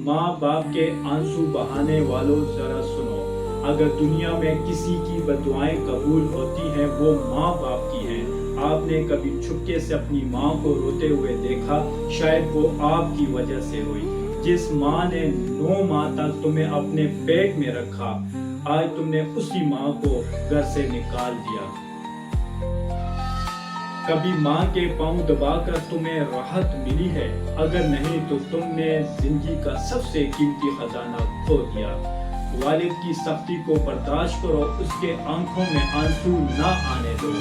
ماں باپ کے آنسو بہانے والوں ذرا سنو، اگر دنیا میں کسی کی بددعائیں قبول ہوتی ہیں وہ ماں باپ کی ہیں۔ آپ نے کبھی چھپکے سے اپنی ماں کو روتے ہوئے دیکھا؟ شاید وہ آپ کی وجہ سے ہوئی۔ جس ماں نے 9 ماہ تک تمہیں اپنے پیٹ میں رکھا، آج تم نے اسی ماں کو گھر سے نکال دیا۔ کبھی ماں کے پاؤں دبا کر تمہیں راحت ملی ہے؟ اگر نہیں تو تم نے زندگی کا سب سے قیمتی خزانہ کھو دیا۔ والد کی سختی کو برداشت کرو، اس کے آنکھوں میں آنسو نہ آنے دو،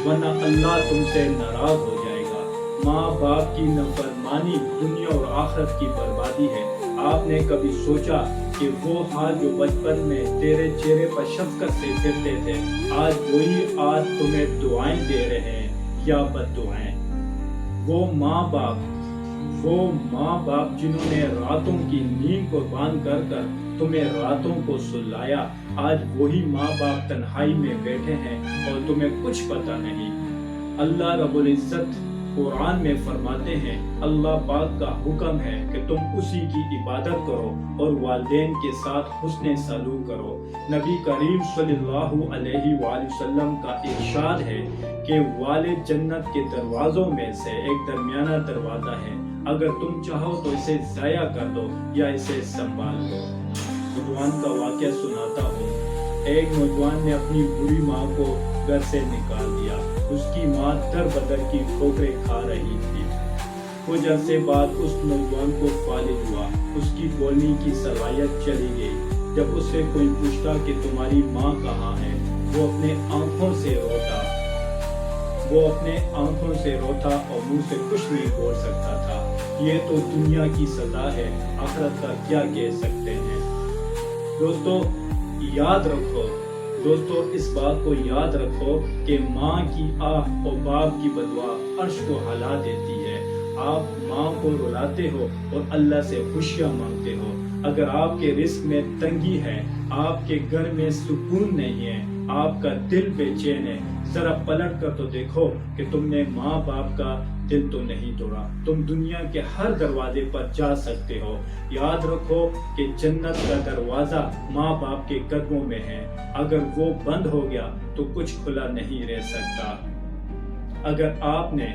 ورنہ اللہ تم سے ناراض ہو جائے گا۔ ماں باپ کی نافرمانی دنیا اور آخرت کی بربادی ہے۔ آپ نے کبھی سوچا کہ وہ ہاتھ جو بچپن میں تیرے چہرے پر شفقت سے پھرتے تھے، آج وہی ہاتھ تمہیں دعائیں دے رہے ہیں یا بد دعائیں؟ وہ ماں باپ جنہوں نے راتوں کی نیند قربان کر کر تمہیں راتوں کو سلایا، آج وہی ماں باپ تنہائی میں بیٹھے ہیں اور تمہیں کچھ پتہ نہیں۔ اللہ رب العزت قرآن میں فرماتے ہیں، اللہ پاک کا حکم ہے کہ تم اسی کی عبادت کرو اور والدین کے ساتھ حسن سلوک کرو۔ نبی کریم صلی اللہ علیہ وآلہ وسلم کا ارشاد ہے کہ والد جنت کے دروازوں میں سے ایک درمیانہ دروازہ ہے، اگر تم چاہو تو اسے ضائع کر دو یا اسے سنبھال لو۔ نوجوان کا واقعہ سناتا ہوں۔ ایک نوجوان نے اپنی بری ماں کو گھر سے نکال دیا۔ اس کی ماں در بدر کی ٹھوکریں کھا رہی تھی۔ کچھ عرصے بعد اس نوجوان کو فالج ہوا، اس کی بولنے کی صلاحیت چلی گئی۔ جب اس سے کوئی پوچھتا کہ تمہاری ماں کہاں ہے، وہ اپنے آنکھوں سے روتا اور منہ سے کچھ نہیں بول سکتا تھا۔ یہ تو دنیا کی سزا ہے، آخرت کا کیا کہہ سکتے ہیں؟ دوستو اس بات کو یاد رکھو کہ ماں کی آہ اور باپ کی بددعا عرش کو ہلا دیتی ہے۔ آپ ماں کو رلاتے ہو اور اللہ سے خوشیاں مانگتے ہو۔ اگر آپ کے رزق میں تنگی ہے، آپ کے گھر میں سکون نہیں ہے، آپ کا دل بے چین ہے، ذرا پلٹ کر تو دیکھو کہ تم نے ماں باپ کا دل تو نہیں توڑا۔ تم دنیا کے ہر دروازے پر جا سکتے ہو۔ یاد رکھو کہ جنت کا دروازہ ماں باپ کے قدموں میں ہے۔ اگر وہ بند ہو گیا تو کچھ کھلا نہیں رہ سکتا۔ اگر آپ نے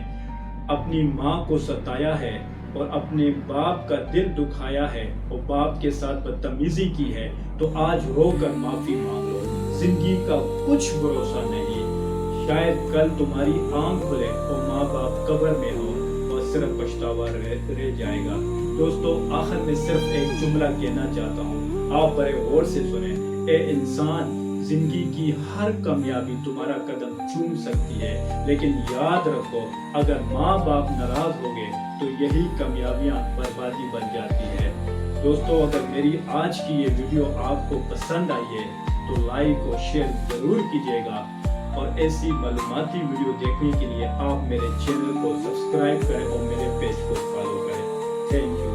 اپنی ماں کو ستایا ہے اور اپنے باپ کا دل دکھایا ہے اور باپ کے ساتھ بدتمیزی کی ہے تو آج رو کر معافی مانگ لو۔ زندگی کا کچھ بھروسہ نہیں، شاید کل تمہاری آنکھ کھلے اور ماں باپ قبر میں ہو اور صرف پچھتاوا رہ جائے گا۔ دوستو، آخر میں صرف ایک جملہ کہنا چاہتا ہوں، آپ بڑے غور سے سنیں۔ اے انسان، زندگی کی ہر کامیابی تمہارا قدم چوم سکتی ہے، لیکن یاد رکھو اگر ماں باپ ناراض ہو گئے تو یہی کامیابیاں بربادی بن جاتی ہے۔ دوستو، اگر میری آج کی یہ ویڈیو آپ کو پسند آئی ہے تو لائک اور شیئر ضرور کیجیے گا، اور ایسی معلوماتی ویڈیو دیکھنے کے لیے آپ میرے چینل کو سبسکرائب کریں اور میرے پیج کو فالو کریں۔ Thank you.